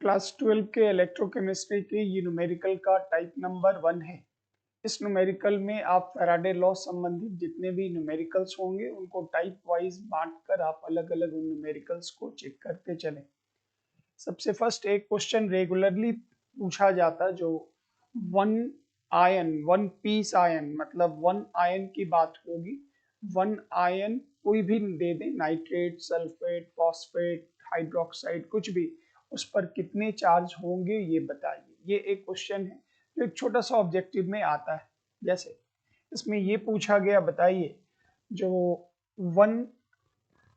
Class 12 के electrochemistry के ये न्यूमेरिकल का टाइप नंबर 1 है। इस न्यूमेरिकल में आप फैराडे लॉ संबंधित जितने भी न्यूमेरिकल्स होंगे उनको टाइप वाइज बांटकर आप अलग अलग उन न्यूमेरिकल्स को चेक करते चलें। सबसे फर्स्ट एक क्वेश्चन रेगुलरली पूछा जाता जो वन पीस आयन मतलब वन आयन की बात होगी। वन आयन कोई भी दे दे, नाइट्रेट, सल्फेट, फॉस्फेट, हाइड्रोक्साइड, कुछ भी, उस पर कितने चार्ज होंगे ये बताइए। ये एक क्वेश्चन है जो एक छोटा सा ऑब्जेक्टिव में आता है। जैसे इसमें ये पूछा गया, बताइए जो वन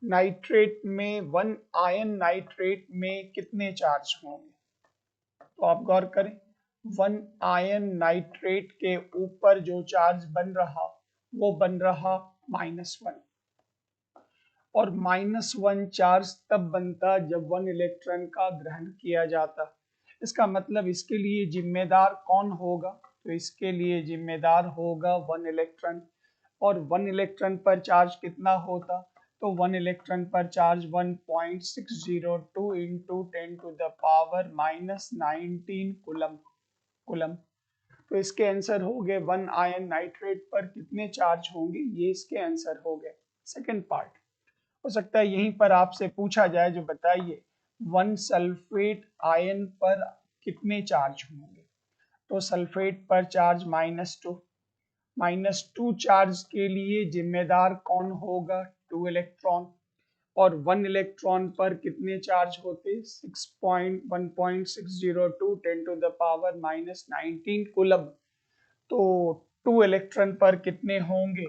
नाइट्रेट में, वन आयन नाइट्रेट में कितने चार्ज होंगे। तो आप गौर करें, वन आयन नाइट्रेट के ऊपर जो चार्ज बन रहा वो बन रहा -1, और -1 चार्ज तब बनता जब 1 इलेक्ट्रॉन का ग्रहण किया जाता। इसका मतलब इसके लिए जिम्मेदार कौन होगा, तो इसके लिए जिम्मेदार होगा 1 इलेक्ट्रॉन। और 1 इलेक्ट्रॉन पर चार्ज कितना होता, तो 1 इलेक्ट्रॉन पर चार्ज 1.602 इंटू 10⁻⁻19 कूलम। तो इसके आंसर हो गए 1 आयन नाइट्रेट पर कितने चार्ज होंगे, ये इसके आंसर हो गए। सेकंड पार्ट हो सकता है यहीं पर आपसे पूछा जाए, जो बताइए 1 सल्फेट आयन पर कितने चार्ज होंगे। तो सल्फेट पर चार्ज -2 चार्ज के लिए जिम्मेदार कौन होगा, 2 इलेक्ट्रॉन। और 1 इलेक्ट्रॉन पर कितने चार्ज होते, 1.602 10⁻⁻19 कूलम। तो 2 इलेक्ट्रॉन पर कितने होंगे,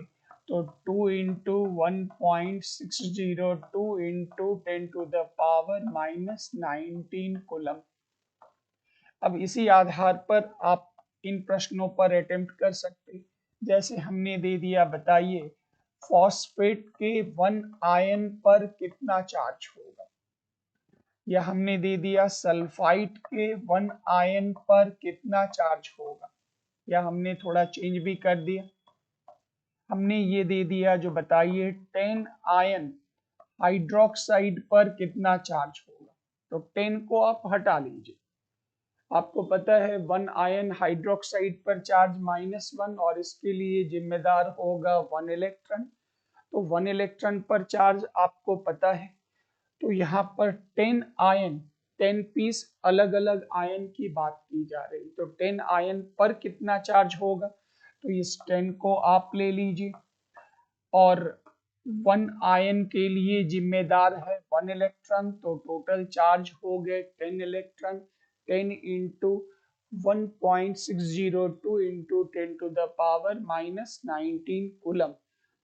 तो 2 इंटू 1.602 इंटू 10⁻⁻19 कूलम। अब इसी आधार पर आप इन प्रश्नों पर अटेम्प्ट कर सकते। जैसे हमने दे दिया, बताइए फॉस्फेट के 1 आयन पर कितना चार्ज होगा, या हमने दे दिया सल्फाइड के 1 आयन पर कितना चार्ज होगा, या हमने थोड़ा चेंज भी कर दिया, हमने ये दे दिया जो बताइए 10 आयन हाइड्रोक्साइड पर कितना चार्ज होगा। तो 10 को आप हटा लीजिए, आपको पता है 1 आयन हाइड्रोक्साइड पर चार्ज -1 और इसके लिए जिम्मेदार होगा 1 इलेक्ट्रॉन। तो 1 इलेक्ट्रॉन पर चार्ज आपको पता है, तो यहाँ पर 10 आयन, 10 पीस अलग अलग आयन की बात की जा रही, तो 10 आयन पर कितना चार्ज होगा, तो इस 10 को आप ले लीजिए। और 1 आयन के लिए जिम्मेदार है 1 इलेक्ट्रॉन, तो टोटल चार्ज हो गए 10 इलेक्ट्रॉन। 10 into 1.602 into 10⁻⁻19 coulomb.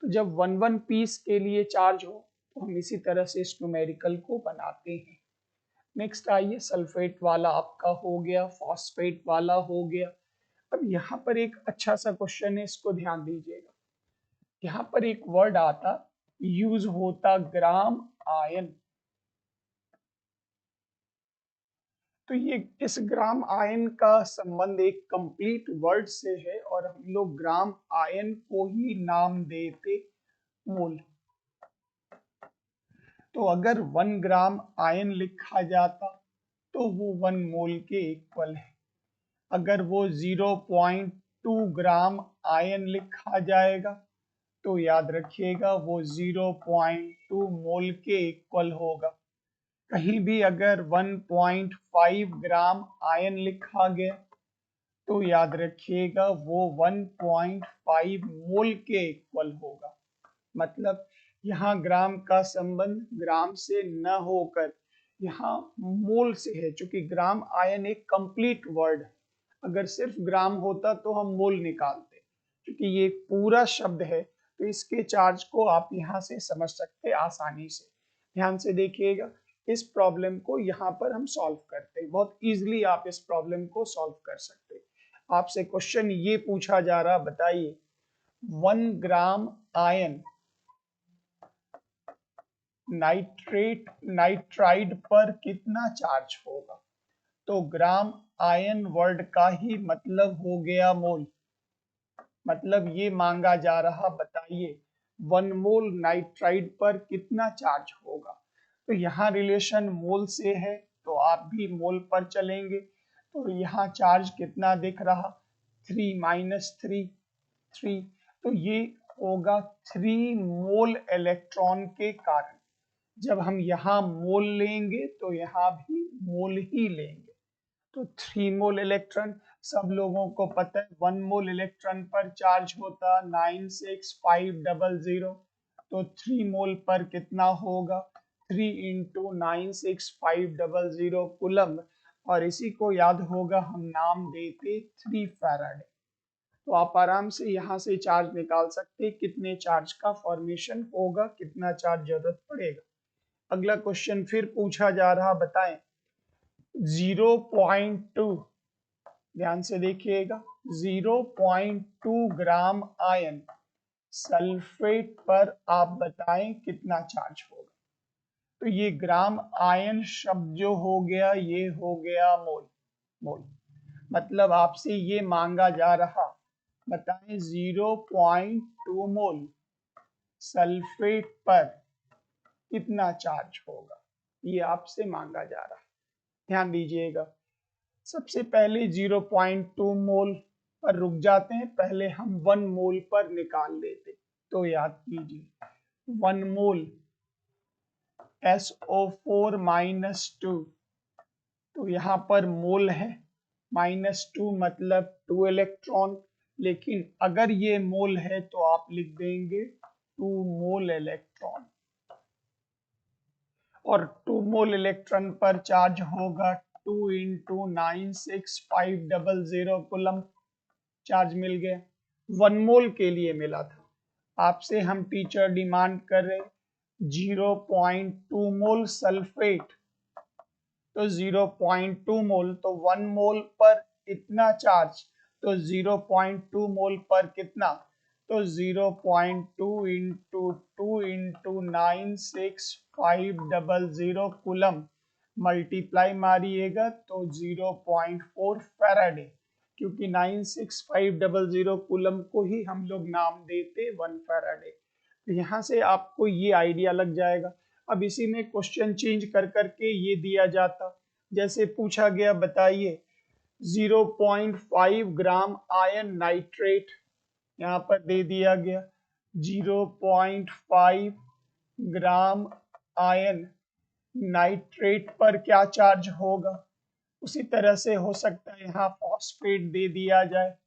तो जब 1 पीस के लिए चार्ज हो तो हम इसी तरह से इस न्यूमेरिकल को बनाते हैं। नेक्स्ट आइए, सल्फेट वाला आपका हो गया, फॉस्फेट वाला हो गया। अब यहाँ पर एक अच्छा सा क्वेश्चन है, इसको ध्यान दीजिएगा। यहाँ पर एक वर्ड आता, यूज होता ग्राम आयन। तो ये इस ग्राम आयन का संबंध एक कंप्लीट वर्ड से है, और हम लोग ग्राम आयन को ही नाम देते मोल। तो अगर 1 ग्राम आयन लिखा जाता तो वो 1 मोल के इक्वल है। अगर वो 0.2 ग्राम आयन लिखा जाएगा तो याद रखिएगा वो 0.2 मोल के इक्वल होगा। कहीं भी अगर 1.5 ग्राम आयन लिखा गया तो याद रखिएगा वो 1.5 मोल के इक्वल होगा। मतलब यहाँ ग्राम का संबंध ग्राम से न होकर यहाँ मोल से है, क्योंकि ग्राम आयन एक कंप्लीट वर्ड है। अगर सिर्फ ग्राम होता तो हम मोल निकालते, क्योंकि ये एक पूरा शब्द है, तो इसके चार्ज को आप यहाँ से समझ सकते आसानी से। ध्यान से देखिएगा, इस प्रॉब्लम को यहाँ पर हम सॉल्व करते हैं, बहुत इजीली आप इस प्रॉब्लम को सॉल्व कर सकते हैं। आपसे क्वेश्चन ये पूछा जा रहा, बताइए 1 ग्राम आयन नाइट्राइड पर कितना चार्ज होगा। तो ग्राम आयन वर्ड का ही मतलब हो गया मोल। मतलब ये मांगा जा रहा, बताइए 1 मोल नाइट्राइड पर कितना चार्ज होगा। तो यहाँ रिलेशन मोल से है, तो आप भी मोल पर चलेंगे। तो यहाँ चार्ज कितना दिख रहा, 3 माइनस 3 3, तो ये होगा 3 मोल इलेक्ट्रॉन के कारण। जब हम यहाँ मोल लेंगे तो यहाँ भी मोल ही लेंगे। तो 3 मोल इलेक्ट्रॉन, सब लोगों को पता है 1 मोल इलेक्ट्रॉन पर चार्ज होता 96500, तो 3 मोल पर कितना होगा, 3 इंटू 96500 कूलम्ब, और इसी को याद होगा हम नाम देते 3 फैराडे। तो आप आराम से यहाँ से चार्ज निकाल सकते हैं, कितने चार्ज का फॉर्मेशन होगा, कितना चार्ज जरूरत पड़ेगा। अगला क्वेश्चन फिर पूछा जा रहा, बताएं 0.2, ध्यान से देखिएगा, 0.2 ग्राम आयन सल्फेट पर आप बताएं कितना चार्ज होगा। तो ये ग्राम आयन शब्द जो हो गया ये हो गया मोल। मोल मतलब आपसे ये मांगा जा रहा, बताएं 0.2 मोल सल्फेट पर कितना चार्ज होगा, ये आपसे मांगा जा रहा है। ध्यान दीजिएगा, सबसे पहले 0.2 मोल पर रुक जाते हैं, पहले हम 1 मोल पर निकाल लेते। तो याद कीजिए 1 मोल SO4 माइनस 2, तो यहाँ पर मोल है, -2 मतलब 2 इलेक्ट्रॉन, लेकिन अगर ये मोल है तो आप लिख देंगे 2 मोल इलेक्ट्रॉन, और 2 मोल इलेक्ट्रॉन पर चार्ज होगा 2 इंटू 96500 कूलम्ब, चार्ज मिल गया। 1 मोल के लिए मिला था, आपसे हम टीचर डिमांड कर रहे 0.2 मोल सल्फेट, तो 0.2 मोल, तो 1 मोल पर इतना चार्ज, तो 0.2 मोल पर कितना, तो 0.2 इंटू 2 इंटू 96500 कूलम्ब, मल्टीप्लाई मारिएगा तो 0.4 फैराडे, क्योंकि 96500 कूलम्ब को ही हम लोग नाम देते 1 फैराडे। तो यहाँ से आपको ये आइडिया लग जाएगा। अब इसी में क्वेश्चन चेंज कर करके ये दिया जाता, जैसे पूछा गया, बताइए 0.5 ग्राम आयन नाइट्रेट, यहाँ पर दे दिया गया 0.5 ग्राम आयन नाइट्रेट पर क्या चार्ज होगा। उसी तरह से हो सकता है यहाँ फॉस्फेट दे दिया जाए,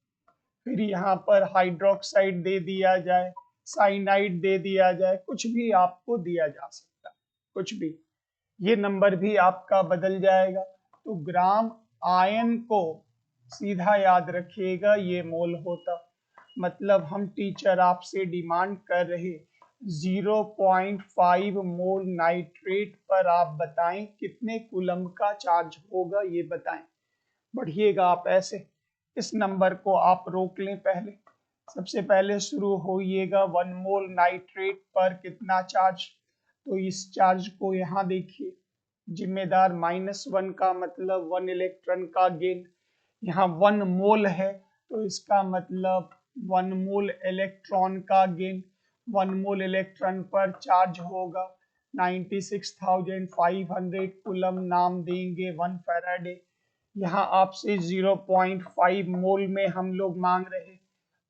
फिर यहाँ पर हाइड्रोक्साइड दे दिया जाए, साइनाइड दे दिया जाए, कुछ भी आपको दिया जा सकता है, कुछ भी, ये नंबर भी आपका बदल जाएगा। तो ग्राम आयन को सीधा याद रखिएगा ये मोल होता, मतलब हम टीचर आपसे डिमांड कर रहे 0.5 मोल नाइट्रेट पर आप बताएं कितने कूलम्ब का चार्ज होगा, ये बताएं। बढ़िएगा आप ऐसे, इस नंबर को आप रोक लें, पहले सबसे पहले शुरू होइएगा 1 मोल नाइट्रेट पर कितना चार्ज, तो इस चार्ज को यहाँ देखिए, जिम्मेदार -1 का मतलब 1 इलेक्ट्रॉन का गेन, यहाँ 1 मोल है तो इसका मतलब 1 मोल इलेक्ट्रॉन का गेन, 1 मोल इलेक्ट्रॉन पर चार्ज होगा 96,500 कूलम्ब, नाम देंगे 1 फैराडे। यहाँ आपसे 0.5 मोल में हम लोग मांग रहे,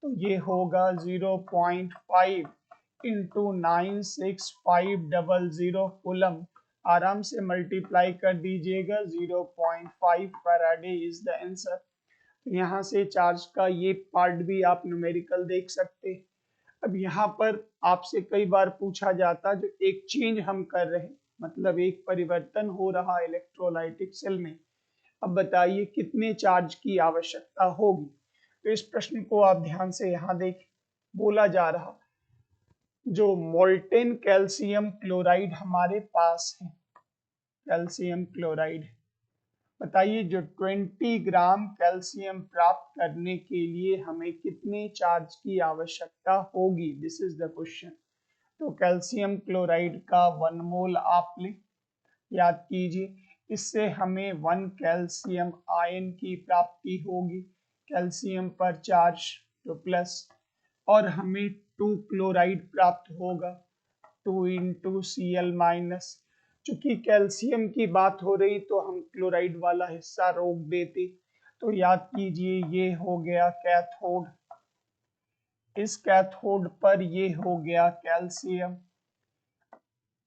तो ये होगा 0.5 इंटू 96500 कूलम्ब, आराम से मल्टीप्लाई कर दीजिएगा, 0.5 फैराडे इज द आंसर। यहाँ से चार्ज का ये पार्ट भी आप न्यूमेरिकल देख सकते हैं। अब यहाँ पर आपसे कई बार पूछा जाता, जो एक चेंज हम कर रहे हैं, मतलब एक परिवर्तन हो रहा इलेक्ट्रोलाइटिक सेल में, अब बताइए कितने चार्ज की आवश्यकता होगी। तो इस प्रश्न को आप ध्यान से यहाँ देखें, बोला जा रहा जो मोल्टेन कैल्शियम क्लोराइड हमारे पास है, कैल्शियम क्लोराइड, बताइए जो 20 ग्राम कैल्शियम प्राप्त करने के लिए हमें कितने चार्ज की आवश्यकता होगी, दिस इज द क्वेश्चन। तो कैल्शियम क्लोराइड का 1 मोल आप लें, याद कीजिए, इससे हमें 1 कैल्शियम आयन की प्राप्ति होगी, कैल्शियम पर चार्ज तो प्लस, और हमें 2 क्लोराइड प्राप्त होगा, 2 इंटू Cl माइनस, चूंकि कैल्शियम की बात हो रही तो हम क्लोराइड वाला हिस्सा रोक देते। तो याद कीजिए ये हो गया कैथोड, इस कैथोड पर ये हो गया कैल्शियम।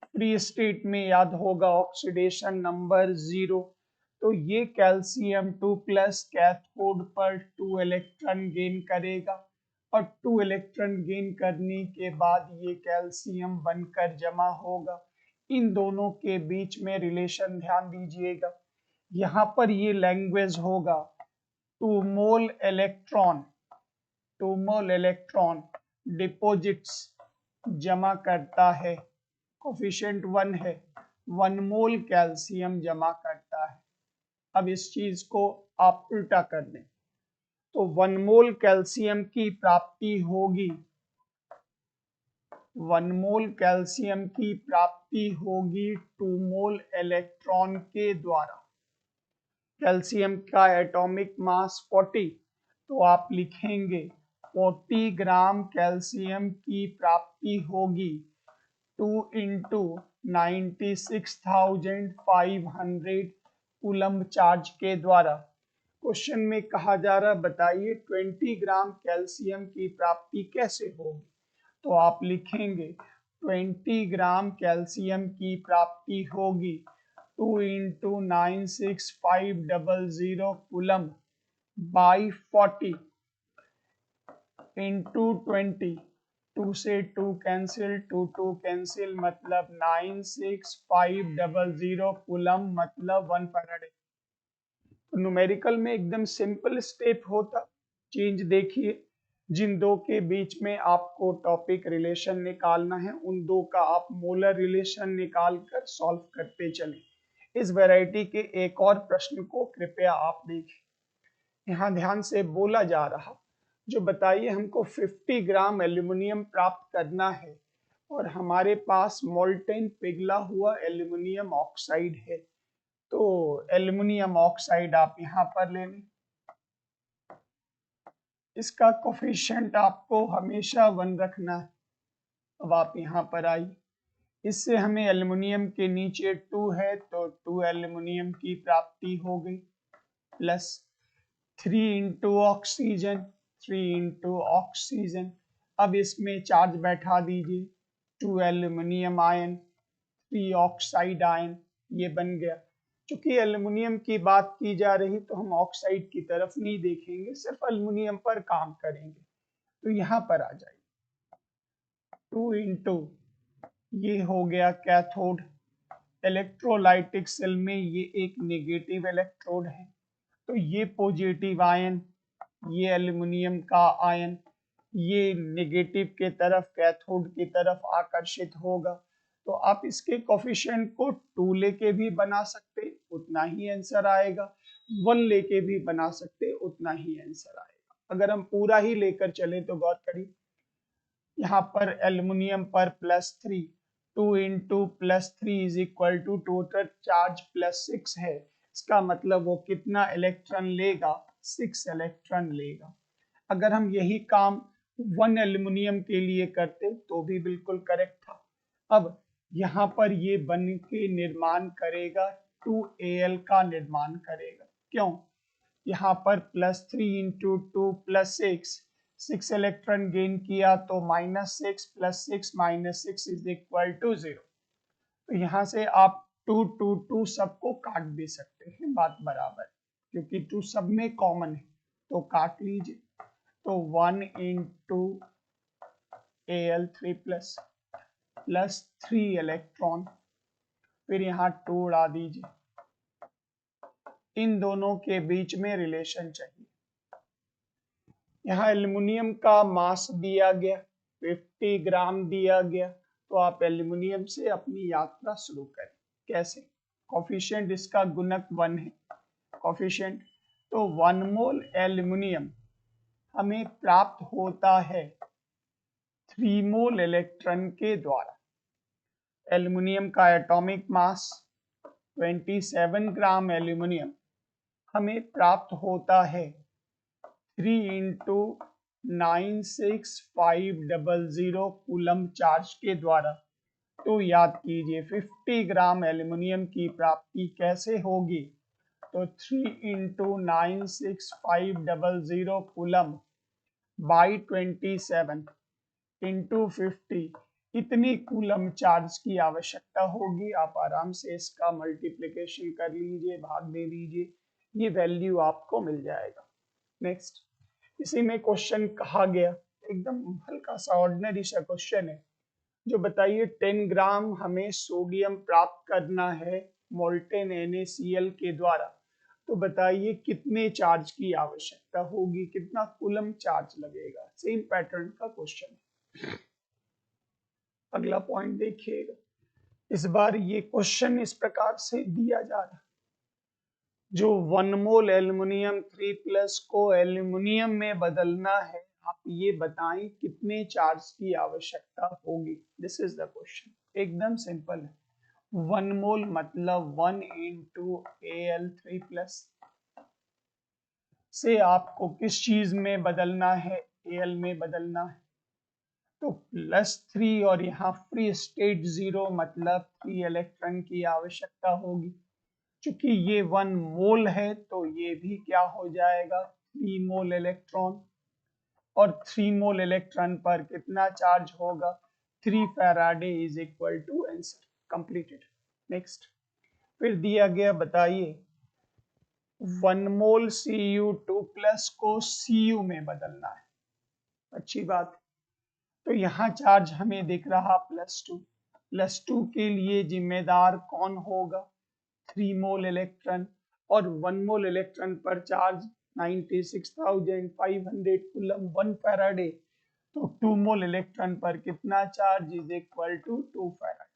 फ्री स्टेट में याद होगा ऑक्सीडेशन नंबर 0। तो ये कैल्शियम 2 प्लस कैथोड पर 2 इलेक्ट्रॉन गेन करेगा और 2 इलेक्ट्रॉन गेन करने के बाद ये कैल्शियम बनकर जमा होगा। इन दोनों के बीच में रिलेशन ध्यान दीजिएगा, यहाँ पर ये लैंग्वेज होगा 2 mole electron, 2 mole electron deposits जमा करता है, कोफिशिएंट 1 है, 1 मोल कैल्शियम जमा करता है। अब इस चीज को आप उल्टा कर दें तो 1 मोल कैल्शियम की प्राप्ति होगी, 1 मोल कैल्शियम की प्राप्ति होगी 2 मोल इलेक्ट्रॉन के द्वारा। कैल्शियम का एटॉमिक मास 40, तो आप लिखेंगे 40 ग्राम कैल्शियम की प्राप्ति होगी 2 इंटू 96,500 कूलम्ब चार्ज के द्वारा। क्वेश्चन में कहा जा रहा बताइए 20 ग्राम कैल्शियम की प्राप्ति कैसे होगी, तो आप लिखेंगे 20 ग्राम कैल्शियम की प्राप्ति होगी 2 इंटू 96,500 कूलम्ब बाई 40 इंटू 20, 2 से 2 कैंसिल, 2 कैंसिल, मतलब 96,500 कूलम्ब मतलब 1 फैराडे। तो न्यूमेरिकल में एकदम सिंपल स्टेप होता। चेंज देखिए, जिन दो के बीच में आपको टॉपिक रिलेशन निकालना है उन दो का आप मोलर रिलेशन निकाल कर सॉल्व करते चले। इस वैरायटी के एक और प्रश्न को कृपया आप देखें। यहाँ ध्यान से बोला जा रहा, जो बताइए हमको 50 ग्राम एल्यूमिनियम प्राप्त करना है और हमारे पास मोल्टेन पिघला हुआ एल्यूमिनियम ऑक्साइड है। तो एल्यूमिनियम ऑक्साइड आप यहाँ पर ले लें, इसका कोफिशिएंट आपको हमेशा 1 रखना है। अब आप यहाँ पर आइए, इससे हमें एल्यूमिनियम के नीचे 2 है तो 2 एल्यूमिनियम की प्राप्ति हो गई, plus 3 into oxygen, 3 into oxygen. अब इसमें चार्ज बैठा दीजिए, 2 एल्यूमिनियम आयन, 3 ऑक्साइड आयन, ये बन गया। चूंकि एल्यूमिनियम की बात की जा रही तो हम ऑक्साइड की तरफ नहीं देखेंगे, सिर्फ एल्यूमिनियम पर काम करेंगे। तो यहाँ पर आ जाइए, 2 इंटू ये हो गया कैथोड। इलेक्ट्रोलाइटिक सेल में ये एक नेगेटिव इलेक्ट्रोड है, तो ये पॉजिटिव आयन, ये एल्यूमिनियम का आयन, ये नेगेटिव के तरफ कैथोड की तरफ आकर्षित होगा। तो आप इसके कोफिशिएंट को 2 लेके भी बना सकते, उतना ही आंसर आएगा, 1 लेके भी बना सकते, उतना ही आंसर आएगा। अगर हम पूरा ही लेकर चले तो गौर करिए, यहाँ पर एल्यूमिनियम पर +3, 2 into +3 is equal to total charge +6 है। इसका मतलब वो कितना इलेक्ट्रॉन लेगा, 6 इलेक्ट्रॉन लेगा। अगर हम यही काम 1 एल्यूमिनियम के लिए करते तो भी बिल्कुल करेक्ट था। अब यहाँ पर ये बन के निर्माण करेगा 2Al का निर्माण करेगा। क्यों? यहाँ पर +3 इंटू 2 +6, 6 इलेक्ट्रॉन गेन किया तो -6 +6 -6 इज इक्वल टू 0। तो यहाँ से आप 2 2 2 सबको काट भी सकते हैं, बात बराबर, क्योंकि 2 सब में कॉमन है तो काट लीजिए। तो 1 इंटू Al3 प्लस 3 इलेक्ट्रॉन, फिर यहाँ 2 उड़ा दीजिए। इन दोनों के बीच में रिलेशन चाहिए। यहाँ एल्यूमिनियम का मास दिया गया 50 ग्राम दिया गया, तो आप एल्यूमिनियम से अपनी यात्रा शुरू करें। कैसे? कोफिशिएंट इसका गुणक 1 है, कोफिशिएंट, तो 1 मोल एल्यूमिनियम हमें प्राप्त होता है 3 मोल इलेक्ट्रॉन के द्वारा। एल्यूमिनियम का एटॉमिक मास 27 ग्राम एल्यूमिनियम हमें प्राप्त होता है 3 इंटू 96,500 कूलम्ब चार्ज के द्वारा। तो याद कीजिए 50 ग्राम एल्यूमिनियम की प्राप्ति कैसे होगी, तो 3 इंटू 96500 कूलम बाई 27 इंटू 50, इतनी कूलम चार्ज की आवश्यकता होगी। आप आराम से इसका मल्टीप्लिकेशन कर लीजिए, भाग दे दीजिए, ये वैल्यू आपको मिल जाएगा। नेक्स्ट, इसी में क्वेश्चन कहा गया, एकदम हल्का सा ऑर्डिनरी सा क्वेश्चन है, जो बताइए 10 ग्राम हमें सोडियम प्राप्त करना है मोल्टेन NaCl के द्वारा, तो बताइए कितने चार्ज की आवश्यकता होगी, कितना कूलम चार्ज लगेगा। सेम पैटर्न का क्वेश्चन है। अगला पॉइंट देखिएगा, इस बार ये क्वेश्चन इस प्रकार से दिया जा रहा है, जो 1 मोल एल्युमिनियम 3+ को एल्युमिनियम में बदलना है, आप ये बताएं कितने चार्ज की आवश्यकता होगी। दिस इज द क्वेश्चन, एकदम सिंपल है। 1 मोल मतलब 1 इंटू Al3+ से आपको किस चीज में बदलना है, Al में बदलना है, तो +3 और यहाँ फ्री स्टेट 0 मतलब 3 इलेक्ट्रॉन की आवश्यकता होगी। चूंकि ये 1 मोल है तो ये भी क्या हो जाएगा, 3 मोल इलेक्ट्रॉन, और 3 मोल इलेक्ट्रॉन पर कितना चार्ज होगा, 3 faraday is equal to answer completed. Next, फिर दिया गया, बताइए 1 मोल Cu2+ को Cu में बदलना है। अच्छी बात, तो यहाँ चार्ज हमें दिख रहा +2, +2 के लिए जिम्मेदार कौन होगा, 3 मोल इलेक्ट्रॉन, और 1 मोल इलेक्ट्रॉन पर चार्ज 96,500 कूलम 1 फैराडे, तो 2 मोल इलेक्ट्रॉन पर कितना charge is equal to 2 faraday.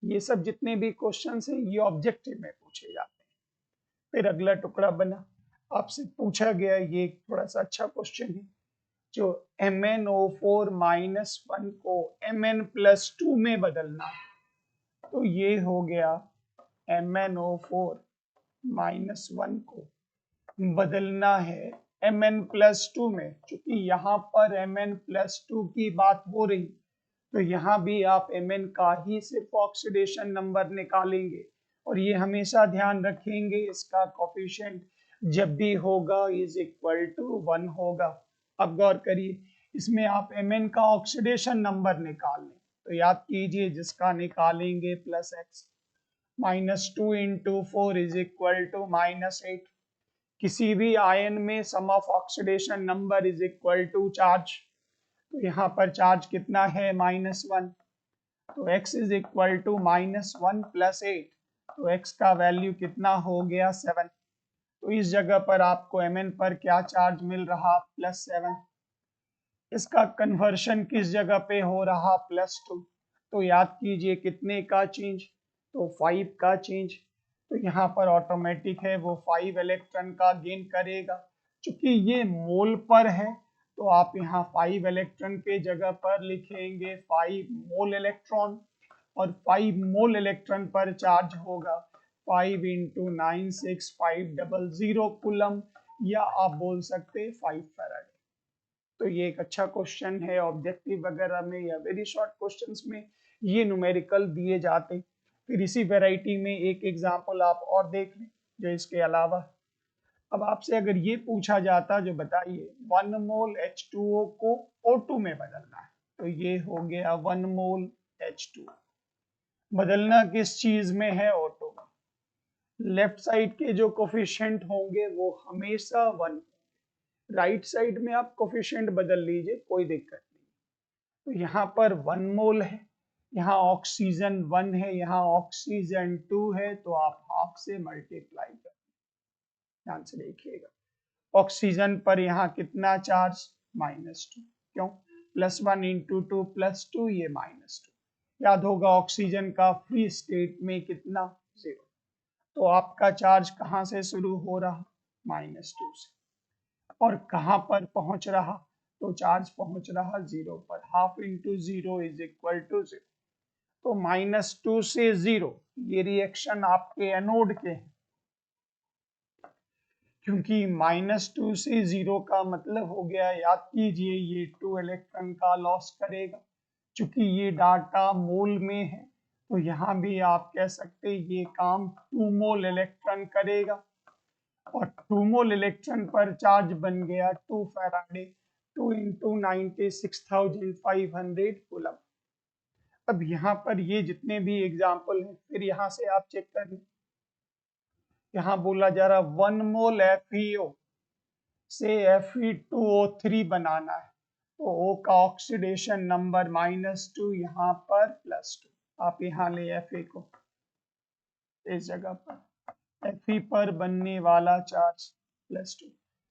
ये सब जितने भी क्वेश्चंस हैं ये ऑब्जेक्टिव में पूछे जाते हैं। फिर अगला टुकड़ा बना, आपसे पूछा गया, ये थोड़ा सा अच्छा क्वेश्चन है, जो MnO4-1 को Mn+2 में बदलना है, तो ये हो गया MnO4-1 को बदलना है Mn+2 में। चूंकि यहाँ पर Mn+2 की बात हो रही, तो यहाँ भी आप Mn का ही सिर्फ ऑक्सीडेशन नंबर निकालेंगे, और ये हमेशा ध्यान रखेंगे इसका कोफिशिएंट जब भी होगा इज इक्वल टू 1 होगा। अब गौर करिए, इसमें आप Mn का ऑक्सीडेशन नंबर निकाल लें, तो याद कीजिए जिसका निकालेंगे +x, -2 into 4 is equal to -8। किसी भी आयन में sum of oxidation number is equal to charge, तो यहाँ पर चार्ज कितना है, -1, तो x इज इक्वल टू -1 + 8, तो x का वैल्यू कितना हो गया, 7। तो इस जगह पर आपको Mn पर क्या चार्ज मिल रहा, +7। इसका कन्वर्शन किस जगह पे हो रहा, +2, तो याद कीजिए कितने का चेंज, तो 5 का चेंज, तो यहाँ पर ऑटोमेटिक है वो 5 इलेक्ट्रॉन का गेन करेगा। चूंकि ये मोल पर है, तो आप यहाँ 5 इलेक्ट्रॉन के जगह पर लिखेंगे 5 मोल इलेक्ट्रॉन, और 5 मोल इलेक्ट्रॉन पर चार्ज होगा 5 इंटू 96500 कूलम, या आप बोल सकते 5 फैराडे। तो ये एक अच्छा क्वेश्चन है, ऑब्जेक्टिव वगैरह में या वेरी शॉर्ट क्वेश्चंस में ये न्यूमेरिकल दिए जाते। फिर इसी वैरायटी में एक एग्जांपल आप और देख लें, जो इसके अलावा, अब आपसे अगर ये पूछा जाता, जो बताइए 1 मोल H2O को O2 में बदलना है, तो ये हो गया 1 मोल H2O, बदलना किस चीज में है, O2 में। लेफ्ट साइड के जो कोफिशिएंट होंगे वो हमेशा 1, राइट साइड में आप कोफिशिएंट बदल लीजिए, कोई दिक्कत नहीं। तो यहाँ पर 1 मोल है, यहाँ ऑक्सीजन 1 है, यहाँ ऑक्सीजन 2 है, तो आप हाफ से मल्टीप्लाई कर, ध्यान से देखिएगा। ऑक्सीजन पर यहाँ कितना चार्ज, -2, क्यों, +1 इंटू 2 +2, ये -2। याद होगा ऑक्सीजन का फ्री स्टेट में कितना, 0, तो आपका चार्ज कहाँ से शुरू हो रहा, -2 से, और कहाँ पर पहुंच रहा, तो चार्ज पहुंच रहा 0 पर, half into 0 is equal to 0, तो -2 से 0, ये रिएक्शन आपके एनोड के हैं, क्योंकि -2 से 0 का मतलब हो गया, याद कीजिए ये 2 इलेक्ट्रॉन का लॉस करेगा। चूंकि ये डाटा मोल में है, तो यहाँ भी आप कह सकते हैं ये काम 2 मोल इलेक्ट्रॉन करेगा, और 2 मोल इलेक्ट्रॉन पर चार्ज बन गया 2 फैराडे, 2 इंटू 96,500 कूलम। अब यहाँ पर ये जितने भी एग्जाम्पल हैं, फिर यहाँ से आप चेक कर लें। यहाँ बोला जा रहा 1 मोल FeO से Fe2O3 बनाना है, तो O का ऑक्सीडेशन नंबर -2, यहाँ पर +2। आप यहाँ ले Fe को, इस जगह पर Fe पर बनने वाला चार्ज +2,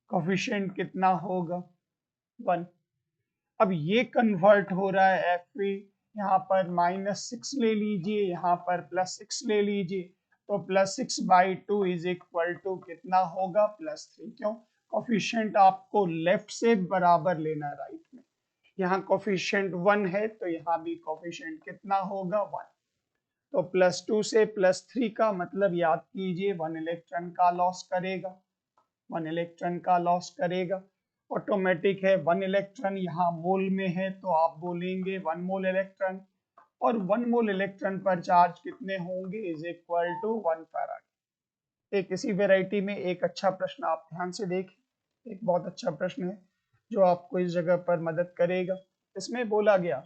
कोफिशिएंट कितना होगा 1। अब ये कन्वर्ट हो रहा है Fe, यहाँ पर -6 ले लीजिए, यहाँ पर +6 ले लीजिए, तो +6/2 इज इक्वल टू कितना होगा +3। क्यों? कोफिशिएंट आपको लेफ्ट से बराबर लेना है राइट में। यहाँ कोफिशिएंट 1 है, तो यहाँ भी कोफिशिएंट कितना होगा 1। तो +2 से +3 का मतलब याद कीजिए 1 इलेक्ट्रॉन का लॉस करेगा, 1 इलेक्ट्रॉन का लॉस करेगा। ऑटोमेटिक है, 1 इलेक्ट्रॉन यहाँ मोल में है, तो आप बोलेंगे 1 मोल इलेक्ट्रॉन, और 1 मोल इलेक्ट्रॉन पर चार्ज कितने होंगे इज इक्वल टू 1 फैराड। एक इसी वैरायटी में एक अच्छा प्रश्न आप ध्यान से देखें, एक बहुत अच्छा प्रश्न है जो आपको इस जगह पर मदद करेगा। इसमें बोला गया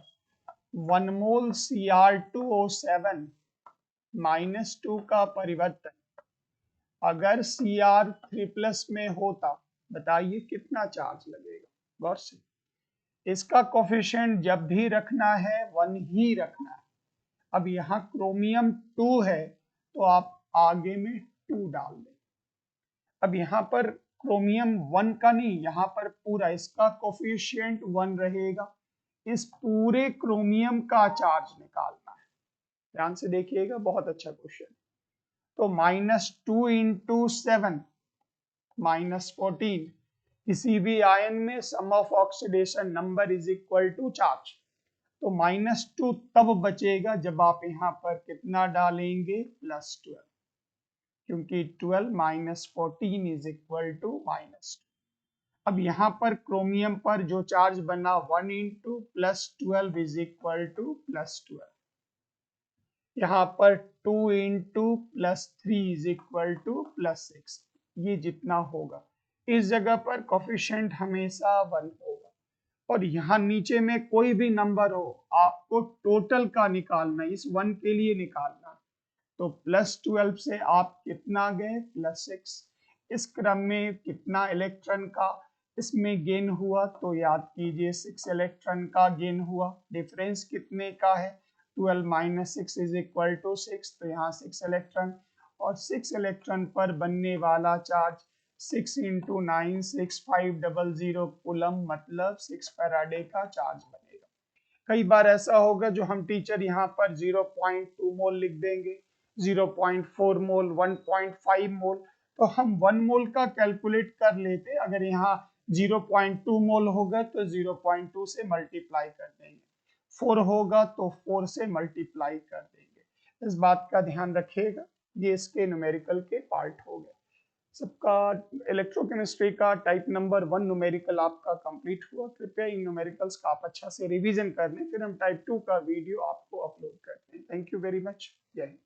1 मोल Cr2O7 -2 का परिवर्तन अगर Cr3+ में होता, बताइए कितना चार्ज लगेगा। गौर से, इसका कोफिशिएंट जब भी रखना है 1 ही रखना है। अब यहाँ क्रोमियम 2 है, तो आप आगे में 2 डाल दें। अब यहाँ पर क्रोमियम 1 का नहीं, यहाँ पर पूरा इसका कोफिशिएंट 1 रहेगा। इस पूरे क्रोमियम का चार्ज निकालना है। ध्यान से देखिएगा, बहुत अच्छा क्वेश्चन। तो -2 इंटू 7 -14, किसी भी आयन में sum of oxidation number is equal to charge. तो -2 तब बचेगा जब आप यहाँ पर कितना डालेंगे +12, क्योंकि 12 - 14 इज इक्वल टू -2। अब यहाँ पर क्रोमियम पर जो चार्ज बना 1 इंटू +12 इज इक्वल टू +12, यहाँ पर 2 इंटू +3 इज इक्वल टू +6। ये जितना होगा, इस जगह पर कोफिशिएंट हमेशा 1 होगा, और यहाँ नीचे में कोई भी नंबर हो आपको टोटल का निकालना, इस 1 के लिए निकालना। तो +12 से आप कितना गए +6। इस क्रम में कितना इलेक्ट्रॉन का इसमें गेन हुआ, तो याद कीजिए 6 इलेक्ट्रॉन का गेन हुआ। डिफरेंस कितने का है, 12 - 6 इज इक्वल टू 6, तो यहाँ 6 इलेक्ट्रॉन, और 6 इलेक्ट्रॉन पर बनने वाला चार्ज 6 इंटू 96500 कूलम, मतलब 6 फैराडे का चार्ज बनेगा। कई बार ऐसा होगा जो हम टीचर यहाँ पर 0.2 मोल लिख देंगे, 0.4 मोल, 1.5 मोल, तो हम 1 मोल का कैलकुलेट कर लेते। अगर यहाँ 0.2 मोल होगा तो 0.2 से मल्टीप्लाई कर देंगे, 4 होगा तो 4 से मल्टीप्लाई कर देंगे। इस बात का ध्यान रखिएगा। ये इसके न्यूमेरिकल के पार्ट हो गए। सबका इलेक्ट्रोकेमिस्ट्री का टाइप नंबर 1 न्यूमेरिकल आपका कंप्लीट हुआ। कृपया इन न्यूमेरिकल्स का आप अच्छा से रिवीजन कर लें, फिर हम टाइप 2 का वीडियो आपको अपलोड करते हैं। Thank you very much. जय हिंद।